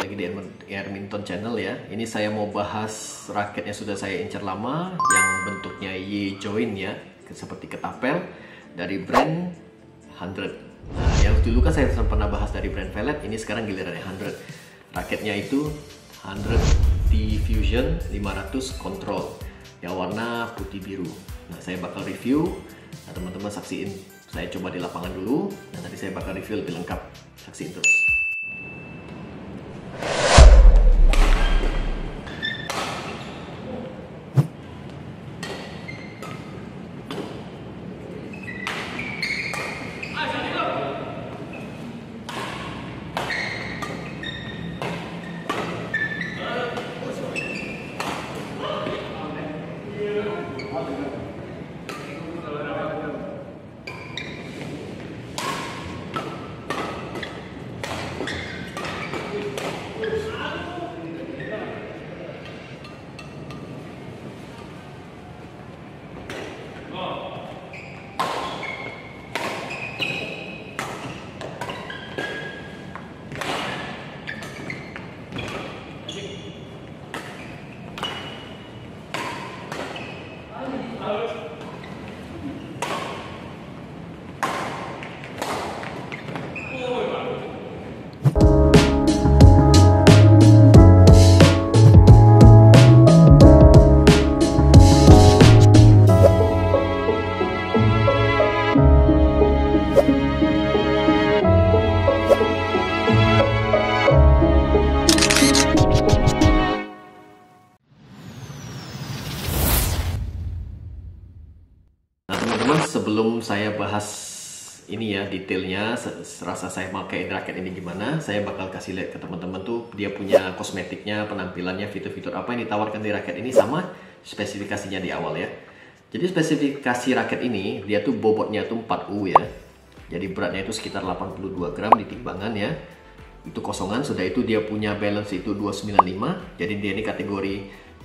lagi di Edmonton Channel ya. Ini saya mau bahas raketnya sudah saya incar lama, yang bentuknya Y joint ya, seperti ketapel, dari brand 100. Nah, yang dulu kan saya pernah bahas dari brand Velvet, ini sekarang gilirannya 100. Raketnya itu 100 T-Fusion 500 Control, yang warna putih biru. Nah, saya bakal review. Nah, teman-teman saksiin saya coba di lapangan dulu, dan nanti saya bakal review lebih lengkap. Saksiin terus. Sebelum saya bahas ini ya detailnya, serasa saya pakai raket ini gimana, saya bakal kasih lihat ke teman-teman tuh dia punya kosmetiknya, penampilannya, fitur-fitur apa yang ditawarkan di raket ini sama spesifikasinya di awal ya. Jadi spesifikasi raket ini dia tuh bobotnya tuh 4U ya. Jadi beratnya itu sekitar 82 gram di timbangan ya. Itu kosongan. Sudah itu dia punya balance itu 295. Jadi dia ini kategori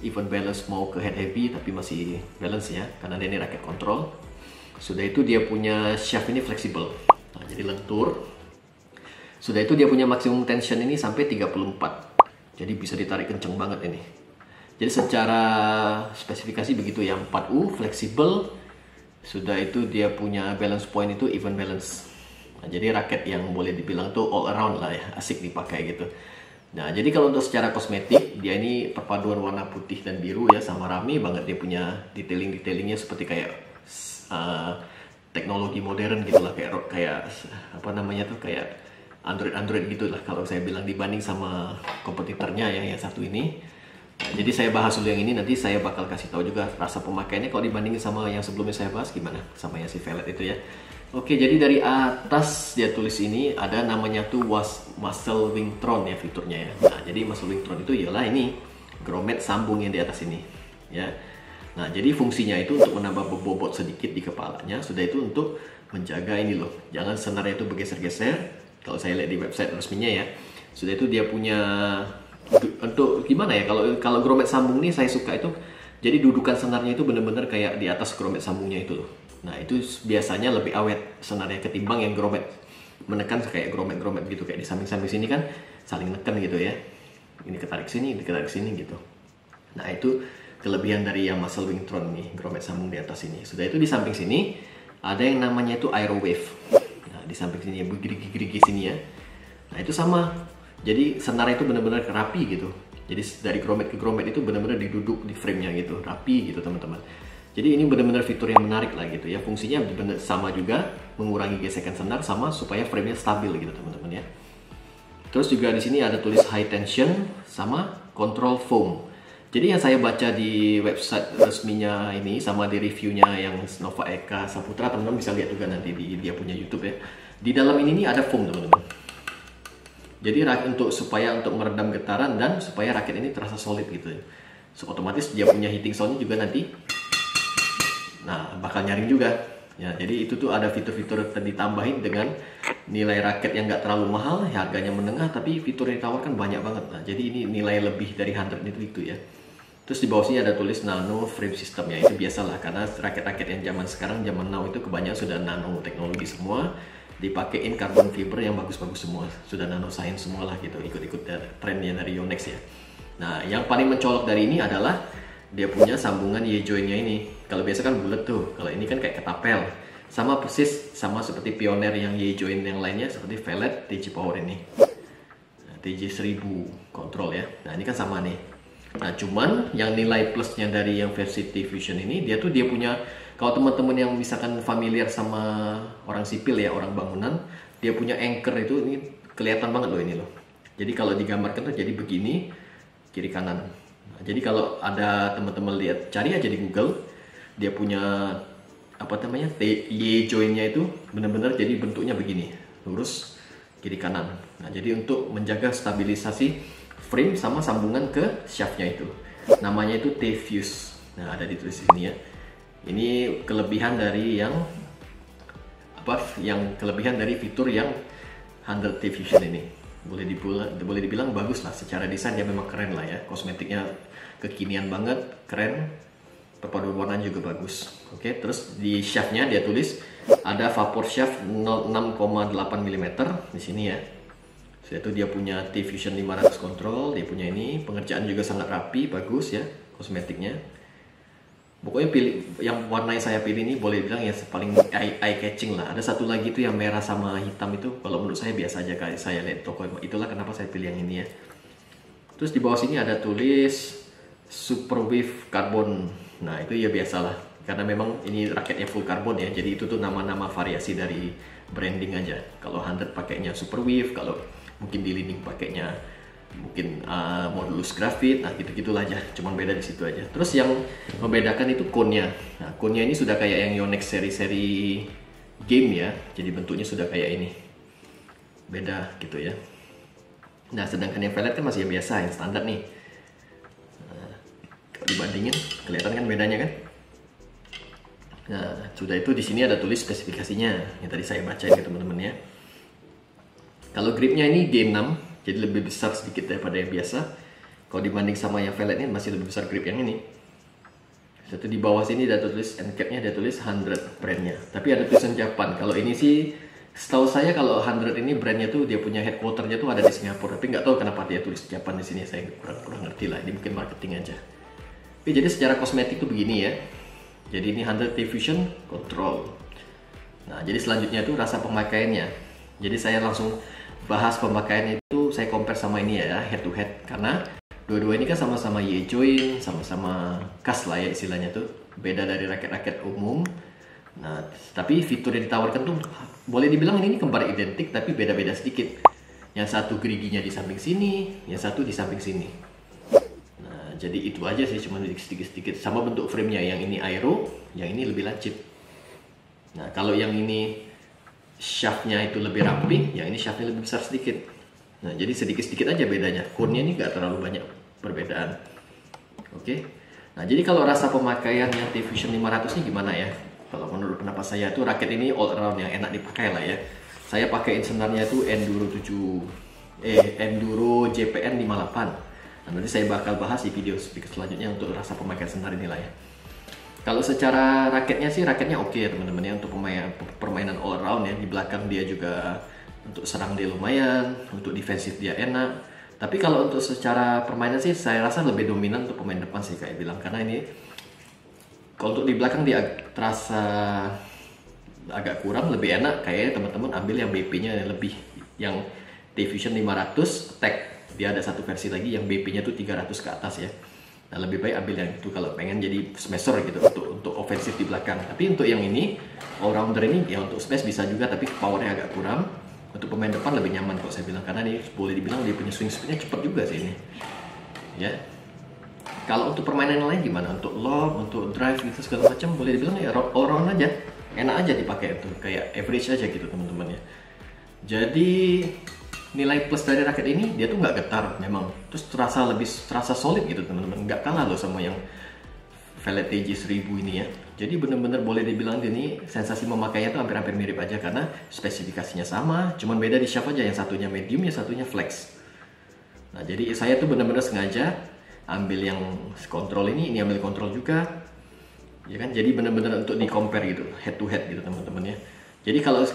even balance mau ke head heavy tapi masih balance ya, karena dia ini raket kontrol. Sudah itu dia punya shaft ini fleksibel, nah, jadi lentur. Sudah itu dia punya maksimum tension ini sampai 34, jadi bisa ditarik kenceng banget ini. Jadi secara spesifikasi begitu ya, 4U, fleksibel. Sudah itu dia punya balance point itu even balance. Nah, jadi raket yang boleh dibilang tuh all around lah ya, asik dipakai gitu. Nah, jadi kalau untuk secara kosmetik, dia ini perpaduan warna putih dan biru ya, sama rame banget. Dia punya detailing-detailingnya seperti kayak teknologi modern gitulah, kayak apa namanya tuh, kayak Android gitulah kalau saya bilang, dibanding sama kompetitornya ya yang satu ini. Nah, jadi saya bahas dulu yang ini, nanti saya bakal kasih tahu juga rasa pemakaiannya kalau dibandingin sama yang sebelumnya saya bahas gimana, sama yang si Velvet itu ya. Oke, jadi dari atas dia tulis ini ada namanya tuh Muscle Wingtron ya fiturnya ya. Nah, jadi Muscle Wingtron itu ialah ini grommet sambung yang di atas ini ya. Nah, jadi fungsinya itu untuk menambah bobot sedikit di kepalanya. Sudah itu untuk menjaga ini loh, jangan senarnya itu bergeser-geser. Kalau saya lihat di website resminya ya, sudah itu dia punya untuk gimana ya, kalau grommet sambung nih saya suka itu. Jadi dudukan senarnya itu benar-benar kayak di atas grommet sambungnya itu loh. Nah, itu biasanya lebih awet senarnya ketimbang yang grommet menekan kayak grommet gitu, kayak di samping-samping sini kan saling neken gitu ya. Ini ketarik sini, ini ketarik sini gitu. Nah, itu kelebihan dari yang Muscle Wingtron nih, grommet sambung di atas ini. Sudah itu di samping sini ada yang namanya itu Aerowave. Nah, di samping sini ya, gerigi sini ya. Nah, itu sama. Jadi senar itu benar-benar rapi gitu. Jadi dari grommet ke grommet itu benar-benar diduduk di frame-nya gitu, rapi gitu teman-teman. Jadi ini benar-benar fitur yang menarik lah gitu ya. Fungsinya benar sama juga, mengurangi gesekan senar sama supaya frame-nya stabil gitu teman-teman ya. Terus juga di sini ada tulis high tension sama control foam. Jadi yang saya baca di website resminya ini sama di reviewnya yang Nova Eka Saputra, teman-teman bisa lihat juga nanti di dia punya YouTube ya. Di dalam ini nih ada foam teman-teman. Jadi supaya meredam getaran dan supaya raket ini terasa solid gitu ya. So, otomatis dia punya heating soundnya juga nanti. Nah, bakal nyaring juga. Ya, jadi itu tuh ada fitur-fitur ditambahin dengan nilai raket yang nggak terlalu mahal, harganya menengah, tapi fitur yang ditawarkan banyak banget. Nah, jadi ini nilai lebih dari 100 itu ya. Terus di bawah sini ada tulis nano frame system ya, itu biasalah karena raket-raket yang zaman sekarang, zaman now itu kebanyakan sudah nano teknologi semua. dipakein carbon fiber yang bagus-bagus semua, sudah nano science semua lah gitu, ikut-ikut trennya dari Yonex ya. Nah, yang paling mencolok dari ini adalah dia punya sambungan Y-jointnya ini. Kalau biasa kan bulat tuh, kalau ini kan kayak ketapel. Sama persis, sama seperti Pioneer yang Y-joint yang lainnya, seperti Velet TG Power ini. Nah, TG 1000 kontrol ya. Nah, ini kan sama nih. Nah, cuman yang nilai plusnya dari yang versi T-Fusion ini, dia punya, kalau teman-teman yang misalkan familiar sama orang sipil ya, orang bangunan, dia punya anchor itu, ini kelihatan banget loh ini loh. Jadi kalau digambarkan tuh jadi begini, kiri kanan. Nah, jadi kalau ada teman-teman lihat, cari aja di Google, dia punya apa namanya, Y-jointnya itu benar-benar jadi bentuknya begini, lurus kiri kanan. Nah, jadi untuk menjaga stabilisasi frame sama sambungan ke shaftnya itu, namanya itu T-Fuse. Nah, ada ditulis di sini ya. Ini kelebihan dari yang apa? Yang kelebihan dari fitur yang 100 T-Fusion ini. Boleh dibilang bagus lah, secara desain dia memang keren lah ya. Kosmetiknya kekinian banget, keren. Perpaduan warna juga bagus. Oke, terus di shaftnya dia tulis ada vapor shaft 6,8 mm di sini ya. Setelah itu dia punya T-Fusion 500 control, dia punya ini, pengerjaan juga sangat rapi, bagus ya kosmetiknya. Pokoknya yang warna yang saya pilih ini boleh bilang ya paling eye catching lah. Ada satu lagi tuh yang merah sama hitam itu, kalau menurut saya biasa aja kayak saya lihat toko, itulah kenapa saya pilih yang ini ya. Terus di bawah sini ada tulis Super Wave Carbon. Nah, itu ya biasalah, karena memang ini raketnya full karbon ya, jadi itu tuh nama-nama variasi dari branding aja. Kalau 100 pakainya Super Wave, kalau mungkin di Li-Ning pakainya mungkin modulus grafit, nah gitu-gitulah aja, cuman beda di situ aja. Terus yang membedakan itu cone-nya. Nah, cone-nya ini sudah kayak yang Yonex seri-seri game ya, jadi bentuknya sudah kayak ini, beda gitu ya. Nah, sedangkan yang Velet kan masih yang biasa, yang standar nih. Nah, kalau dibandingin, kelihatan kan bedanya kan? Nah, sudah itu di sini ada tulis spesifikasinya yang tadi saya baca ya teman-teman ya. Kalau gripnya ini G6, jadi lebih besar sedikit daripada yang biasa. Kalau dibanding sama yang Velet ini masih lebih besar grip yang ini. Satu di bawah sini ada tulis end cap-nya, ada tulis 100 brandnya. Tapi ada tulisan Japan. Kalau ini sih, setahu saya kalau 100 ini brandnya tuh dia punya headquarter-nya tuh ada di Singapura. Tapi nggak tahu kenapa dia tulis Japan di sini. Saya kurang ngerti lah. Ini mungkin marketing aja. Tapi jadi secara kosmetik tuh begini ya. Jadi ini 100 T-Fusion Control. Nah, jadi selanjutnya tuh rasa pemakaiannya. Jadi saya langsung bahas pemakaiannya itu, saya compare sama ini ya, head to head. Karena dua-dua ini kan sama-sama Y-joint, sama-sama khas lah ya istilahnya tuh. Beda dari raket-raket umum. Nah, tapi fitur yang ditawarkan tuh boleh dibilang ini kembar identik, tapi beda-beda sedikit. Yang satu geriginya di samping sini, yang satu di samping sini. Nah, jadi itu aja sih, cuma sedikit-sedikit. Sama bentuk framenya, yang ini aero, yang ini lebih lancip. Nah, kalau yang ini shaftnya itu lebih rapi, yang ini shaftnya lebih besar sedikit. Nah, jadi sedikit-sedikit aja bedanya. Cone-nya ini nggak terlalu banyak perbedaan. Oke. Nah, jadi kalau rasa pemakaian yang T-Fusion 500 ini gimana ya? Kalau menurut pendapat saya tuh raket ini all around yang enak dipakai lah ya. Saya pakaiin senarnya itu Enduro JPN 58. Nah, nanti saya bakal bahas di video selanjutnya untuk rasa pemakaian senar inilah ya. Kalau secara raketnya sih, raketnya oke ya teman-teman ya, untuk permainan all around ya. Di belakang dia juga untuk serang dia lumayan, untuk defensif dia enak. Tapi kalau untuk secara permainan sih saya rasa lebih dominan untuk pemain depan sih kayak bilang. Karena ini kalau untuk di belakang dia terasa agak kurang, lebih enak kayaknya teman-teman ambil yang BP-nya yang lebih, yang T-Fusion 500 Attack. Dia ada satu versi lagi yang BP-nya tuh 300 ke atas ya. Nah, lebih baik ambil yang itu kalau pengen jadi smasher gitu, untuk ofensif di belakang. Tapi untuk yang ini, all-rounder ini ya untuk smash bisa juga, tapi powernya agak kurang. Untuk pemain depan lebih nyaman kalau saya bilang, karena ini boleh dibilang dia punya swing speednya cepat juga sih ini. Ya. Kalau untuk permainan lain gimana? Untuk lob, untuk drive gitu segala macam, boleh dibilang ya all-round aja. Enak aja dipakai itu, kayak average aja gitu teman-teman ya. Jadi nilai plus dari raket ini, dia tuh nggak getar memang, terus terasa solid gitu teman-teman, nggak kalah loh sama yang Velet TG 1000 ini ya. Jadi bener-bener boleh dibilang ini sensasi memakainya tuh hampir-hampir mirip aja, karena spesifikasinya sama, cuman beda di shaft aja, yang satunya medium, yang satunya flex. Nah, jadi saya tuh bener-bener sengaja ambil yang kontrol ini ambil kontrol juga, ya kan? Jadi bener-bener untuk di compare gitu, head to head gitu teman-teman ya. Jadi kalau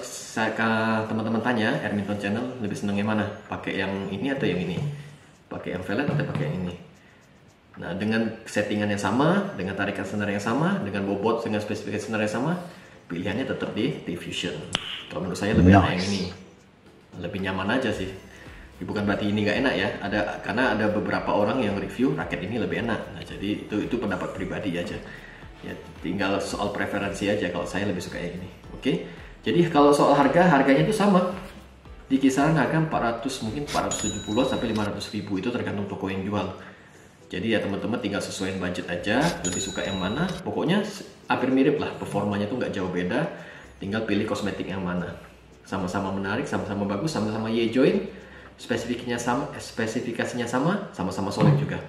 teman-teman tanya Erminton Channel lebih seneng yang mana? Pakai yang ini atau yang ini? Pakai yang velg atau pakai yang ini? Nah, dengan settingan yang sama, dengan tarikan senar yang sama, dengan bobot dengan spesifikasi senar yang sama, pilihannya tetap di T-Fusion. Kalau menurut saya lebih enak yang ini, lebih nyaman aja sih. Bukan berarti ini nggak enak ya, karena ada beberapa orang yang review raket ini lebih enak. Nah, jadi itu pendapat pribadi aja. Ya, tinggal soal preferensi aja. Kalau saya lebih suka yang ini. Oke. Jadi kalau soal harganya itu sama. Di kisaran harga 400, mungkin 470 sampai 500 ribu, itu tergantung toko yang jual. Jadi ya teman-teman tinggal sesuaiin budget aja, lebih suka yang mana. Pokoknya hampir mirip lah, performanya tuh nggak jauh beda. Tinggal pilih kosmetik yang mana. Sama-sama menarik, sama-sama bagus, sama-sama Y-joint. Spesifikasinya sama, sama-sama solid juga.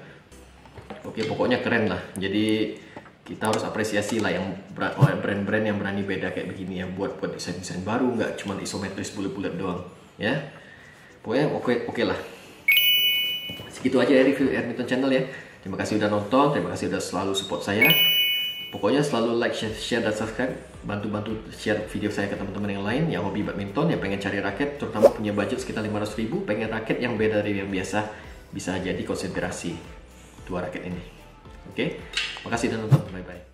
Oke, pokoknya keren lah. Jadi kita harus apresiasi lah yang brand-brand yang berani beda kayak begini ya, buat desain-desain baru, nggak cuma isometris bulat-bulat doang ya. Pokoknya oke lah. Segitu aja ya review Erminton Channel ya. Terima kasih udah nonton, terima kasih udah selalu support saya. Pokoknya selalu like, share dan subscribe. Bantu-bantu share video saya ke teman-teman yang lain yang hobi badminton, yang pengen cari raket, terutama punya budget sekitar 500 ribu, pengen raket yang beda dari yang biasa, bisa jadi konsiderasi dua raket ini. Oke, makasih udah nonton, bye bye.